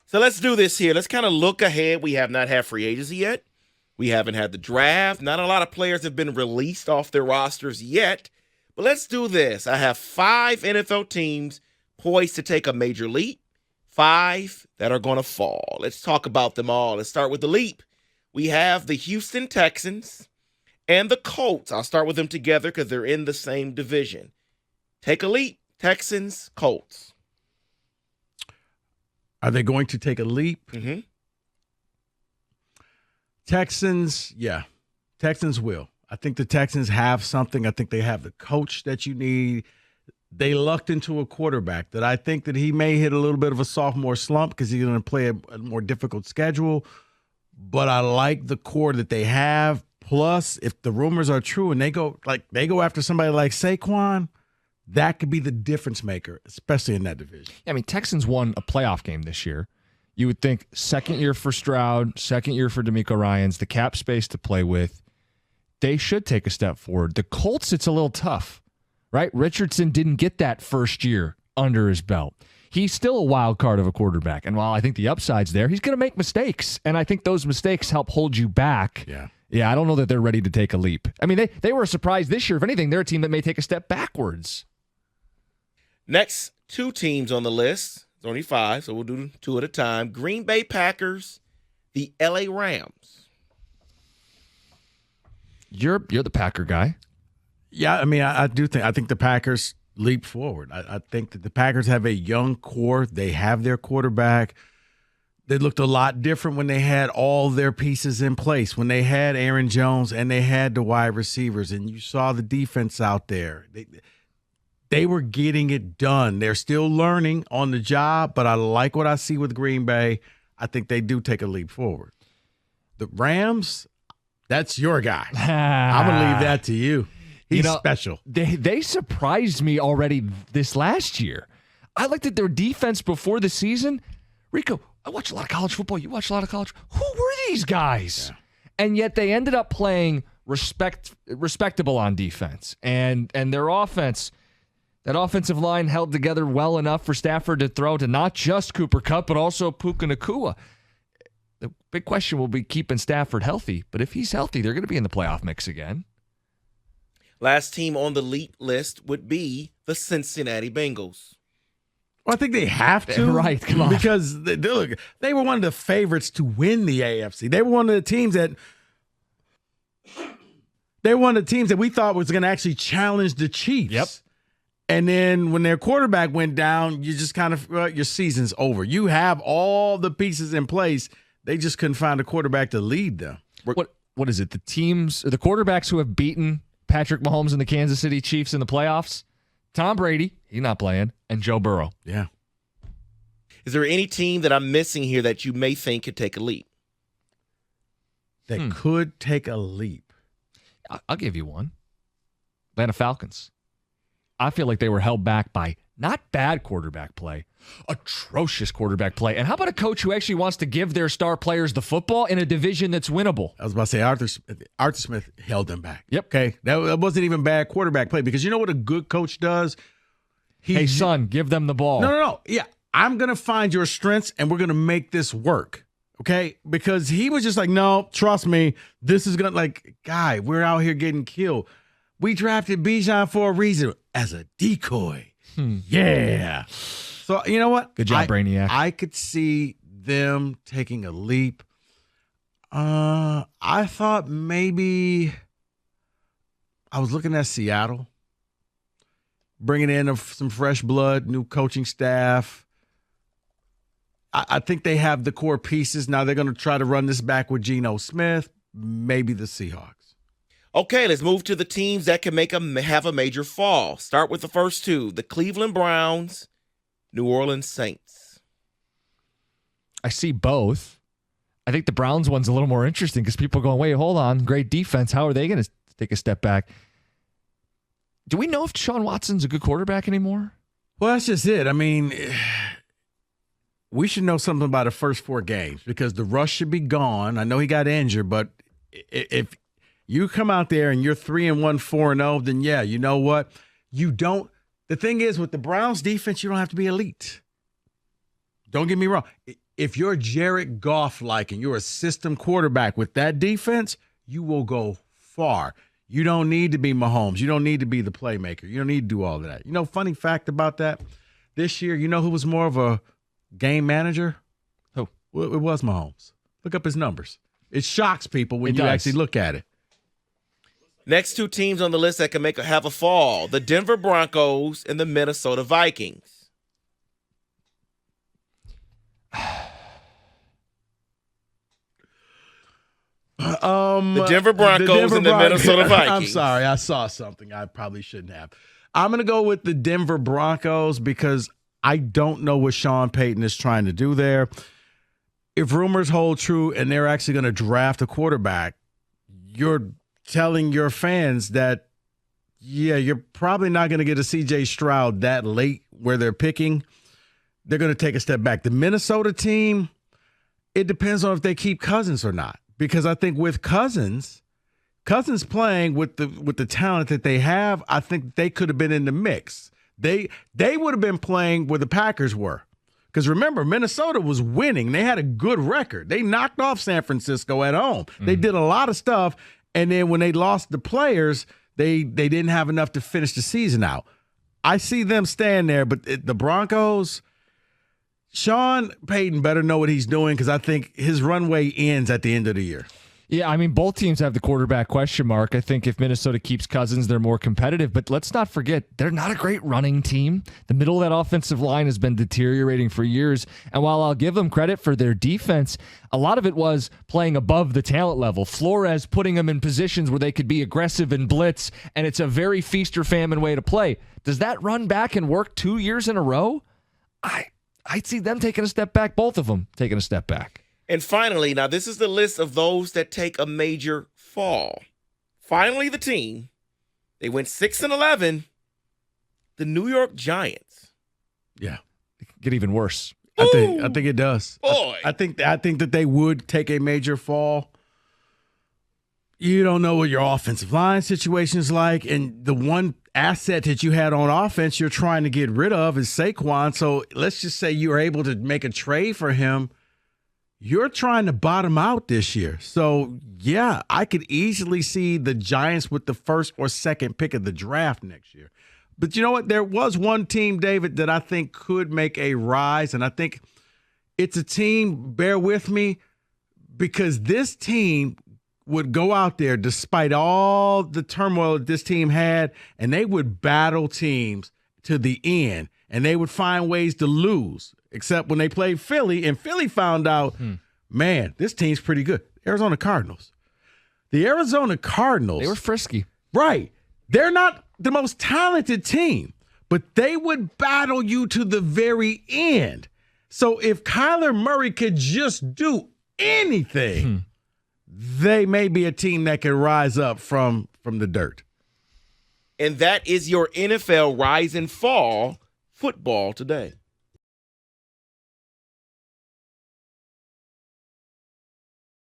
So let's do this here. Let's kind of look ahead. We have not had free agency yet. We haven't had the draft. Not a lot of players have been released off their rosters yet. But let's do this. I have 5 NFL teams poised to take a major leap, 5 that are going to fall. Let's talk about them all. Let's start with the leap. We have the Houston Texans and the Colts. I'll start with them together because they're in the same division. Take a leap. Texans, Colts. Are they going to take a leap? Mm-hmm. Texans, yeah. Texans will. I think the Texans have something. I think they have the coach that you need. They lucked into a quarterback that I think that he may hit a little bit of a sophomore slump because he's going to play a more difficult schedule. But I like the core that they have. Plus, if the rumors are true and they go after somebody like Saquon, that could be the difference maker, especially in that division. I mean, Texans won a playoff game this year. You would think second year for Stroud, second year for DeMeco Ryans, the cap space to play with. They should take a step forward. The Colts, it's a little tough, right? Richardson didn't get that first year under his belt. He's still a wild card of a quarterback. And while I think the upside's there, he's going to make mistakes. And I think those mistakes help hold you back. Yeah, I don't know that they're ready to take a leap. I mean, they were a surprise this year. If anything, they're a team that may take a step backwards. Next 2 teams on the list. It's only 5, so we'll do 2 at a time. Green Bay Packers, the LA Rams. You're the Packer guy. Yeah, I mean, I think the Packers leap forward. I think that the Packers have a young core. They have their quarterback. They looked a lot different when they had all their pieces in place, when they had Aaron Jones and they had the wide receivers, and you saw the defense out there. They were getting it done. They're still learning on the job, but I like what I see with Green Bay. I think they do take a leap forward. The Rams, that's your guy. I'm going to leave that to you. He's special. They surprised me already this last year. I looked at their defense before the season. Rico, I watch a lot of college football. You watch a lot of college. Who were these guys? Yeah. And yet they ended up playing respectable on defense. And their offense, that offensive line held together well enough for Stafford to throw to not just Cooper Kupp, but also Puka Nacua. The big question will be keeping Stafford healthy. But if he's healthy, they're going to be in the playoff mix again. Last team on the leap list would be the Cincinnati Bengals. Well, I think they have to. Right, come on. Because they were one of the favorites to win the AFC. They were one of the teams that we thought was going to actually challenge the Chiefs. Yep. And then when their quarterback went down, you just kind of your season's over. You have all the pieces in place. They just couldn't find a quarterback to lead them. What is it? The quarterbacks who have beaten Patrick Mahomes and the Kansas City Chiefs in the playoffs? Tom Brady, he's not playing, and Joe Burrow. Yeah. Is there any team that I'm missing here that you may think could take a leap? That could take a leap. I'll give you one. Atlanta Falcons. I feel like they were held back by not bad quarterback play, atrocious quarterback play. And how about a coach who actually wants to give their star players the football in a division that's winnable? I was about to say Arthur Smith held them back. Yep. Okay. That wasn't even bad quarterback play because you know what a good coach does? Hey, son, give them the ball. No. Yeah. I'm going to find your strengths and we're going to make this work. Okay. Because he was just like, no, trust me. This is going to guy, we're out here getting killed. We drafted Bijan for a reason as a decoy. Yeah. So, you know what? Good job, Brainiac. I could see them taking a leap. I thought maybe I was looking at Seattle, bringing in some fresh blood, new coaching staff. I think they have the core pieces. Now they're going to try to run this back with Geno Smith, maybe the Seahawks. Okay, let's move to the teams that can have a major fall. Start with the first 2, the Cleveland Browns, New Orleans Saints. I see both. I think the Browns one's a little more interesting because people are going, wait, hold on, great defense. How are they going to take a step back? Do we know if Deshaun Watson's a good quarterback anymore? Well, that's just it. I mean, we should know something about the first 4 games because the rush should be gone. I know he got injured, but if you come out there and you're 3-1, 4-0, then yeah, you know what? You don't. The thing is, with the Browns defense, you don't have to be elite. Don't get me wrong. if you're Jared Goff-like and you're a system quarterback with that defense, you will go far. You don't need to be Mahomes. You don't need to be the playmaker. You don't need to do all of that. Funny fact about that, this year, who was more of a game manager? Who? Well, it was Mahomes. Look up his numbers. It shocks people when you actually look at it. Next two teams on the list that can have a fall, the Denver Broncos and the Minnesota Vikings. The Denver Broncos and the Minnesota Vikings. I'm sorry, I saw something I probably shouldn't have. I'm going to go with the Denver Broncos because I don't know what Sean Payton is trying to do there. If rumors hold true and they're actually going to draft a quarterback, you're telling your fans that, you're probably not going to get a C.J. Stroud that late where they're picking. They're going to take a step back. The Minnesota team, it depends on if they keep Cousins or not. Because I think with Cousins playing with the talent that they have, I think they could have been in the mix. They would have been playing where the Packers were. Because remember, Minnesota was winning. They had a good record. They knocked off San Francisco at home. Mm-hmm. They did a lot of stuff. And then when they lost the players, they didn't have enough to finish the season out. I see them staying there. But the Broncos, Sean Payton better know what he's doing because I think his runway ends at the end of the year. Yeah, I mean, both teams have the quarterback question mark. I think if Minnesota keeps Cousins, they're more competitive. But let's not forget, they're not a great running team. The middle of that offensive line has been deteriorating for years. And while I'll give them credit for their defense, a lot of it was playing above the talent level. Flores putting them in positions where they could be aggressive and blitz, and it's a very feast or famine way to play. Does that run back and work 2 years in a row? I'd see them taking a step back, both of them taking a step back. And finally, now this is the list of those that take a major fall. Finally, the team, they went 6-11, the New York Giants. Yeah. It could get even worse. I think it does. Boy. I think that they would take a major fall. You don't know what your offensive line situation is like, and the one asset that you had on offense you're trying to get rid of is Saquon. So let's just say you were able to make a trade for him. You're trying to bottom out this year. So, yeah, I could easily see the Giants with the first or second pick of the draft next year. But you know what? There was one team, David, that I think could make a rise, and I think it's a team, bear with me, because this team would go out there despite all the turmoil that this team had, and they would battle teams to the end, and they would find ways to lose, except when they played Philly, and Philly found out, man, this team's pretty good. Arizona Cardinals. The Arizona Cardinals. They were frisky. Right. They're not the most talented team, but they would battle you to the very end. So if Kyler Murray could just do anything, they may be a team that can rise up from the dirt. And that is your NFL Rise and Fall football today.